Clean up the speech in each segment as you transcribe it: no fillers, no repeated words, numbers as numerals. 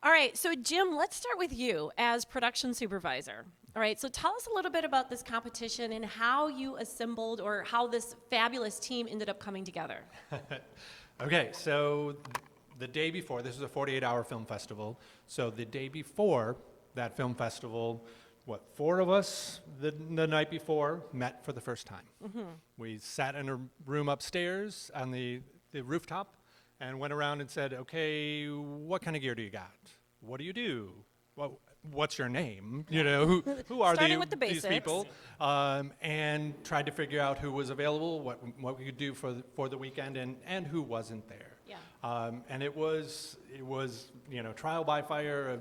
All right, so Jim, let's start with you as production supervisor. All right, so tell us a little bit about this competition and how you assembled or how this fabulous team ended up coming together. Okay, so the day before, this is a 48-hour film festival. So the day before that film festival, four of us the night before met for the first time. We sat in a room upstairs on the rooftop and went around and said, okay, what kind of gear do you got? What do you do? What's your name? You know, who are Starting with the these basics. people? And tried to figure out who was available, what we could do for the weekend, and who wasn't there. Yeah. And it was trial by fire of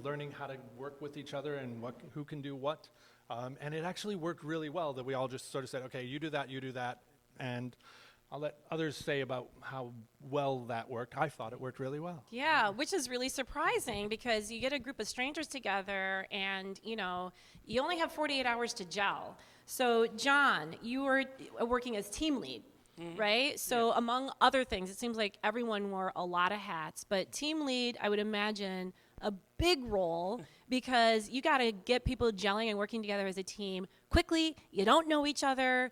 learning how to work with each other and who can do what. And it actually worked really well that we all just sort of said, okay, you do that, and I'll let others say about how well that worked. I thought it worked really well. Yeah, which is really surprising because you get a group of strangers together and, you only have 48 hours to gel. So, John, you were working as team lead, right? So, among other things, it seems like everyone wore a lot of hats, but team lead, I would imagine, a big role because you got to get people gelling and working together as a team quickly. You don't know each other.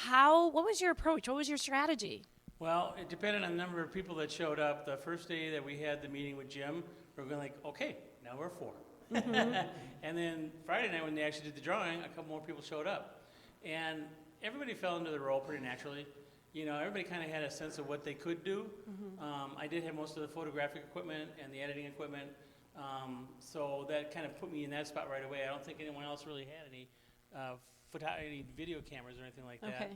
What was your approach? What was your strategy? Well, it depended on the number of people that showed up. The first day that we had the meeting with Jim, we were going like, okay, now we're 4. And then Friday night when they actually did the drawing, a couple more people showed up. And everybody fell into the role pretty naturally. Everybody kind of had a sense of what they could do. I did have most of the photographic equipment and the editing equipment. So that kind of put me in that spot right away. I don't think anyone else really had any video cameras or anything like that. Okay.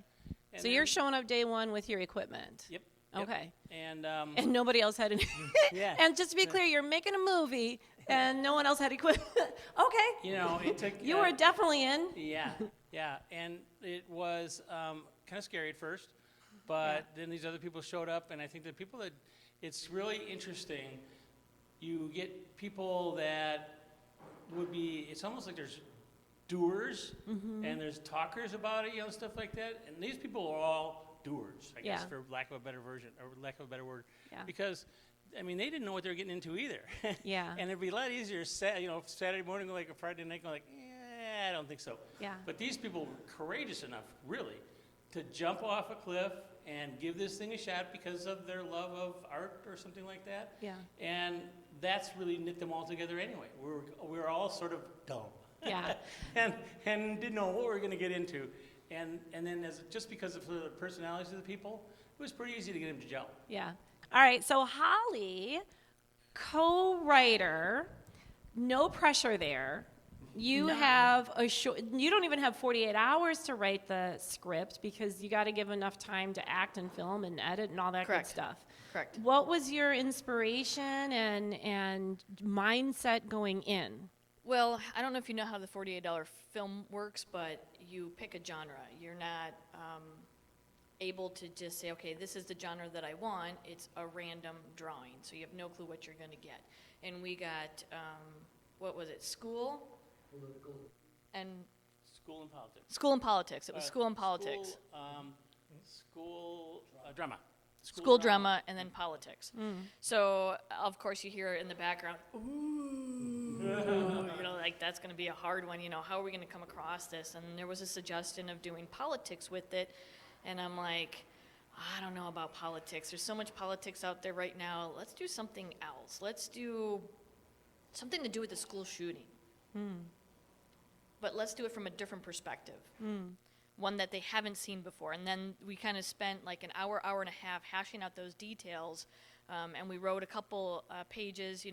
And So you're showing up day one with your equipment. Yep. Okay. And And nobody else had any. Yeah. And just to be clear, you're making a movie and no one else had equipment. Okay. it took. You were definitely in. Yeah, and it was kind of scary at first, but then these other people showed up, and I think it's really interesting. You get people that it's almost like there's doers and there's talkers about it, stuff like that. And these people are all doers, I guess, for lack of a better word. Yeah. Because, they didn't know what they were getting into either. Yeah. And it'd be a lot easier, Saturday morning, like a Friday night, going like, I don't think so. Yeah. But these people were courageous enough, really, to jump off a cliff and give this thing a shot because of their love of art or something like that. Yeah. And that's really knit them all together anyway. We were all sort of dumb. Yeah. and didn't know what we were going to get into. And then just because of the personalities of the people, it was pretty easy to get them to gel. Yeah. All right. So Holly, co-writer, no pressure there. You have you don't even have 48 hours to write the script because you got to give enough time to act and film and edit and all that Correct. good stuff. Correct. What was your inspiration and mindset going in? Well, I don't know if you know how the $48 film works, but you pick a genre. You're not able to just say, okay, this is the genre that I want. It's a random drawing, so you have no clue what you're going to get. And we got, what was it, school? And School and politics. school and politics. It was school and politics. School drama. School drama and then politics. So, of course, you hear in the background, ooh, like that's going to be a hard one. How are we going to come across this? And there was a suggestion of doing politics with it. And I'm like, I don't know about politics. There's so much politics out there right now. Let's do something else. Let's do something to do with the school shooting. But let's do it from a different perspective. One that they haven't seen before. And then we kind of spent like an hour and a half hashing out those details. And we wrote a couple pages,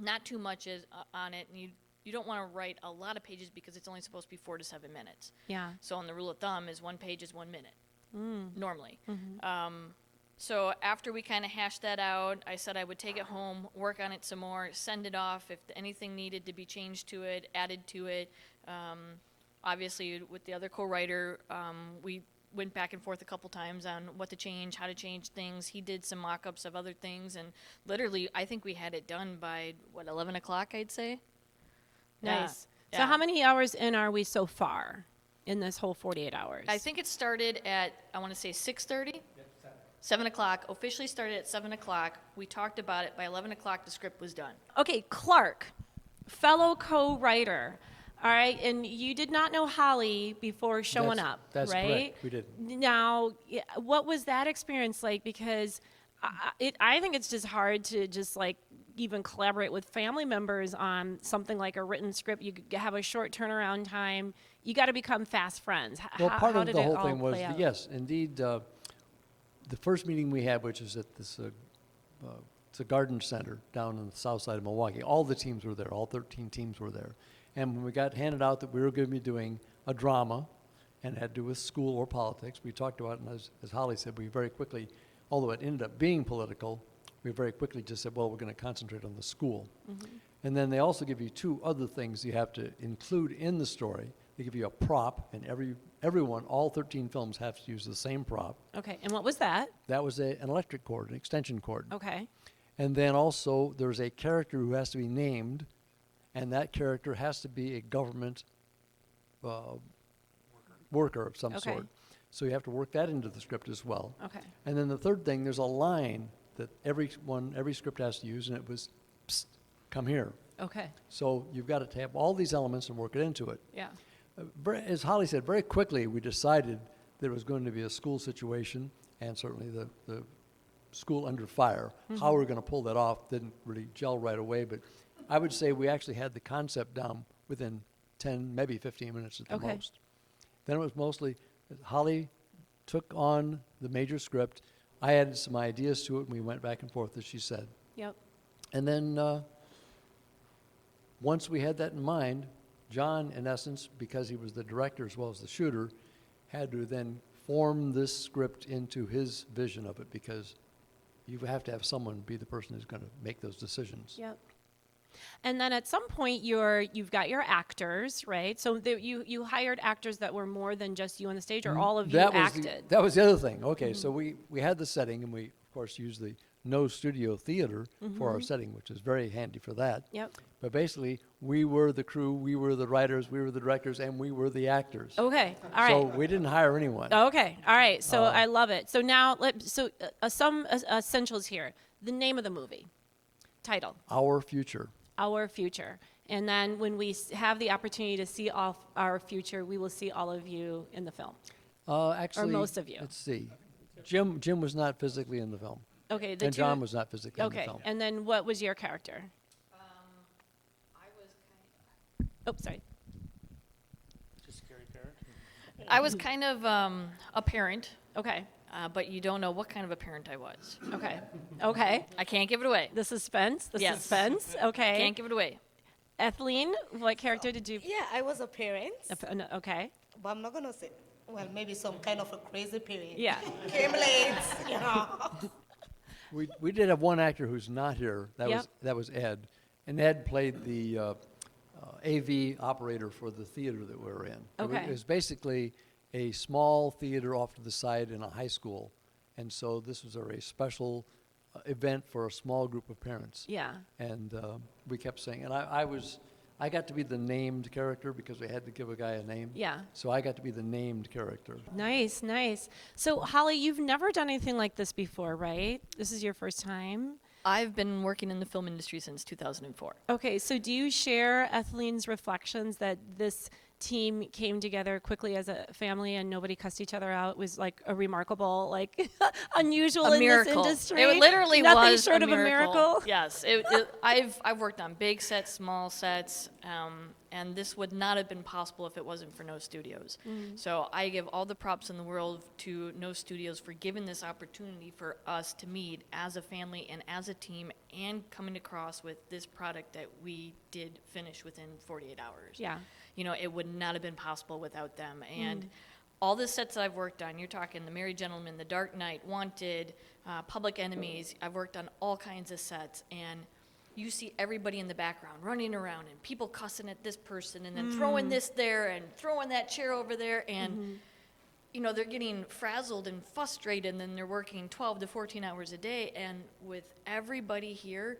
not too much on it. And you don't want to write a lot of pages because it's only supposed to be 4 to 7 minutes. Yeah. So on the rule of thumb is 1 page is 1 minute, normally. So after we kind of hashed that out, I said I would take it home, work on it some more, send it off if anything needed to be changed to it, added to it. Obviously, with the other co-writer, we went back and forth a couple times on what to change, how to change things. He did some mock-ups of other things, and literally, I think we had it done by, 11 o'clock, I'd say? Nice. Yeah. So how many hours in are we so far in this whole 48 hours? I think it started at, I want to say 6:30. 7 o'clock, officially started at 7 o'clock. We talked about it. By 11 o'clock, the script was done. Okay, Clark, fellow co-writer. All right, and you did not know Holly before showing up, That's right? correct. We didn't. Now, what was that experience like? Because I think it's just hard to just like even collaborate with family members on something like a written script. You have a short turnaround time. You got to become fast friends. Well, part how of did the it whole all thing was, play out? yes, indeed, the first meeting we had, which is at this, it's a garden center down on the south side of Milwaukee. All the teams were there, all 13 teams were there. And when we got handed out that we were going to be doing a drama, and it had to do with school or politics, we talked about it, and as Holly said, we very quickly, although it ended up being political, we very quickly just said, well, we're going to concentrate on the school. And then they also give you two other things you have to include in the story. They give you a prop, and everyone, all 13 films have to use the same prop. Okay, and what was that? That was an electric cord, an extension cord. Okay. And then also, there's a character who has to be named, and that character has to be a government worker of some Okay. sort. So you have to work that into the script as well. Okay. And then the third thing, there's a line that every script has to use, and it was, "Psst, come here." Okay. So you've got to have all these elements and work it into it. Yeah. As Holly said, very quickly we decided there was going to be a school situation, and certainly the school under fire. How we're going to pull that off didn't really gel right away, but I would say we actually had the concept down within 10, maybe 15 minutes at the Okay. most. Then it was mostly Holly took on the major script. I added some ideas to it, and we went back and forth, as she said. Yep. And then once we had that in mind, John, in essence, because he was the director as well as the shooter, had to then form this script into his vision of it, because you have to have someone be the person who's going to make those decisions. Yep. And then at some point, you've got your actors, right? So you hired actors that were more than just you on the stage, or all of you acted. That was the other thing. Okay, so we had the setting, and we, of course, used the No Studio Theater for our setting, which is very handy for that. Yep. But basically, we were the crew, we were the writers, we were the directors, and we were the actors. Okay. All right. So we didn't hire anyone. Okay. All right. So I love it. So now, some essentials here. The name of the movie, title, Our Future. Our Future. And then when we have the opportunity to see all our future, we will see all of you in the film. Actually, most of you. Let's see. Jim was not physically in the film. Okay. And John was not physically in the Okay. film. And then what was your character? Oh, sorry. I was kind of a parent, Okay. but you don't know what kind of a parent I was. Okay. Okay. I can't give it away. The suspense. The Yes. suspense. Okay. Can't give it away. Etheline, what character did you? Yeah, I was a parent, No, okay. but I'm not gonna say, well, maybe some kind of a crazy parent. Yeah. Came late, you know. We did have one actor who's not here. Yep. That was Ed. And Ed played the AV operator for the theater that we were in. Okay. It was basically a small theater off to the side in a high school. And so this was a very special event for a small group of parents. Yeah. And we kept saying, and I got to be the named character because we had to give a guy a name. Yeah. So I got to be the named character. Nice, nice. So, Holly, you've never done anything like this before, right? This is your first time? I've been working in the film industry since 2004. Okay, so do you share Etheline's reflections that this team came together quickly as a family and nobody cussed each other out? It was like a remarkable, like unusual A in miracle. this industry. It literally Nothing was short a of a miracle. Yes, I've worked on big sets, small sets, and this would not have been possible if it wasn't for No Studios. So I give all the props in the world to No Studios for giving this opportunity for us to meet as a family and as a team, and coming across with this product that we did finish within 48 hours. Yeah. You know, it would not have been possible without them. And all the sets that I've worked on, you're talking The Merry Gentleman, The Dark Knight, Wanted, Public Enemies. I've worked on all kinds of sets, and you see everybody in the background running around and people cussing at this person and then throwing this there and throwing that chair over there. And, you know, they're getting frazzled and frustrated, and then they're working 12 to 14 hours a day. And with everybody here,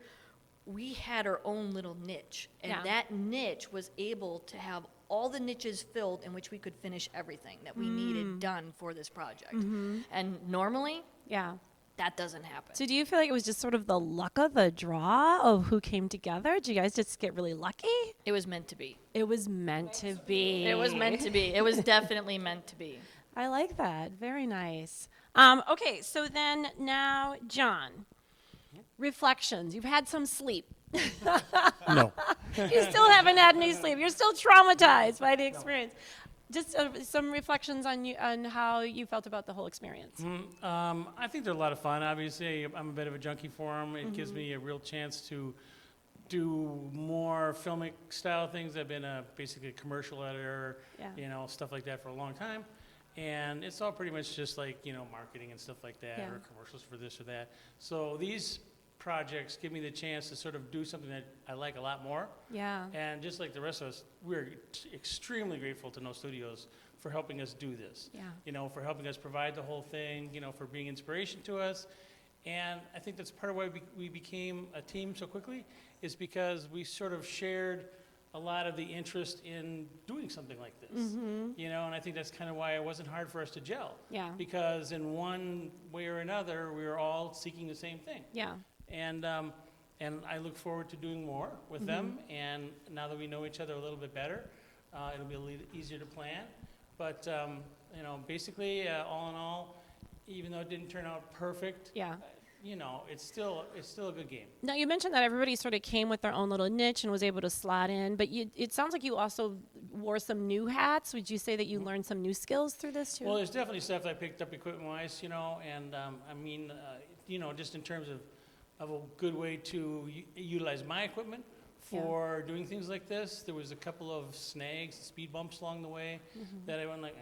we had our own little niche, and Yeah. that niche was able to have all the niches filled in which we could finish everything that we needed done for this project. And normally, Yeah. that doesn't happen. So do you feel like it was just sort of the luck of the draw of who came together? Did you guys just get really lucky? It was meant to be. It was meant to be. It was meant to be. It was definitely meant to be. I like that. Very nice. Okay, so then now, John, reflections. You've had some sleep. No. You still haven't had any sleep. You're still traumatized by the experience. Just some reflections on you on how you felt about the whole experience. I think they're a lot of fun. Obviously, I'm a bit of a junkie for them. It gives me a real chance to do more filmic style things. I've been basically a commercial editor, Yeah. stuff like that for a long time. And it's all pretty much just like, marketing and stuff like that, Yeah. or commercials for this or that. So these projects give me the chance to sort of do something that I like a lot more. Yeah. And just like the rest of us, we're extremely grateful to No Studios for helping us do this. Yeah. For helping us provide the whole thing, for being inspiration to us. And I think that's part of why we became a team so quickly, is because we sort of shared a lot of the interest in doing something like this. And I think that's kind of why it wasn't hard for us to gel. Yeah. Because in one way or another, we were all seeking the same thing. Yeah. And I look forward to doing more with them. And now that we know each other a little bit better, it'll be a little easier to plan. But basically, all in all, even though it didn't turn out perfect, Yeah. it's still a good game. Now, you mentioned that everybody sort of came with their own little niche and was able to slot in, but it sounds like you also wore some new hats. Would you say that you learned some new skills through this too? Well, there's definitely stuff I picked up equipment-wise, and just in terms of a good way to utilize my equipment for doing things like this. There was a couple of snags, speed bumps along the way that I went like,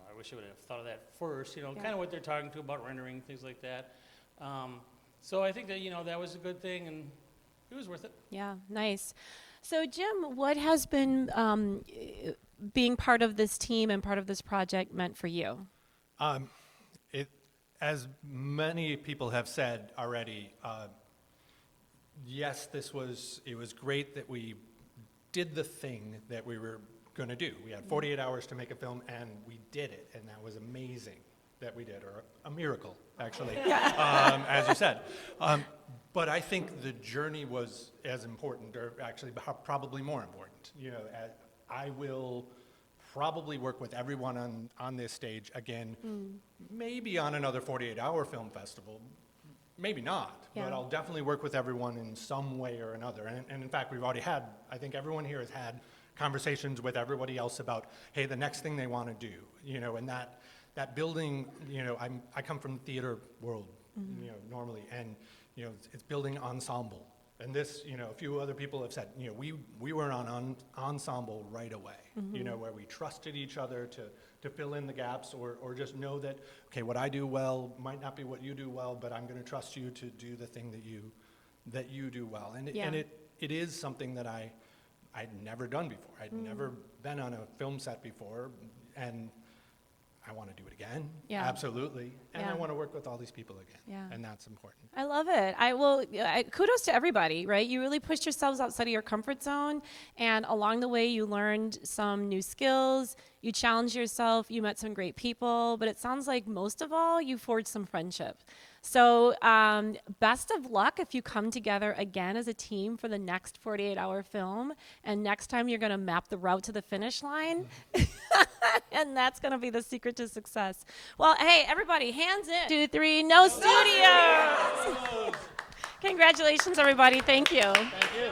I wish I would have thought of that first, kind of what they're talking to about rendering, things like that. So I think that, that was a good thing, and it was worth it. Yeah, nice. So, Jim, what has been being part of this team and part of this project meant for you? As many people have said already, yes, it was great that we did the thing that we were going to do. We had 48 hours to make a film, and we did it, and that was amazing that we did, or a miracle, actually, as you said. But I think the journey was as important, or actually probably more important. I will probably work with everyone on this stage again, maybe on another 48-hour film festival, maybe not, but I'll definitely work with everyone in some way or another. And in fact, we've already had, I think everyone here has had conversations with everybody else about, hey, the next thing they want to do, and that building, I come from the theater world, normally, and, it's building ensemble. And this, a few other people have said, we were on ensemble right away, where we trusted each other to fill in the gaps, or just know that, okay, what I do well might not be what you do well, but I'm going to trust you to do the thing that you do well. And it is something that I'd never done before. I'd never been on a film set before, and I want to do it again. Yeah. Absolutely. And Yeah. I want to work with all these people again. Yeah. And that's important. I love it. Kudos to everybody, right? You really pushed yourselves outside of your comfort zone, and along the way, you learned some new skills. You challenged yourself. You met some great people. But it sounds like most of all, you forged some friendship. So best of luck if you come together again as a team for the next 48-hour film. And next time, you're going to map the route to the finish line. And that's going to be the secret to success. Well, hey, everybody, hands in. 2, 3, No Studios! Congratulations, everybody. Thank you. Thank you.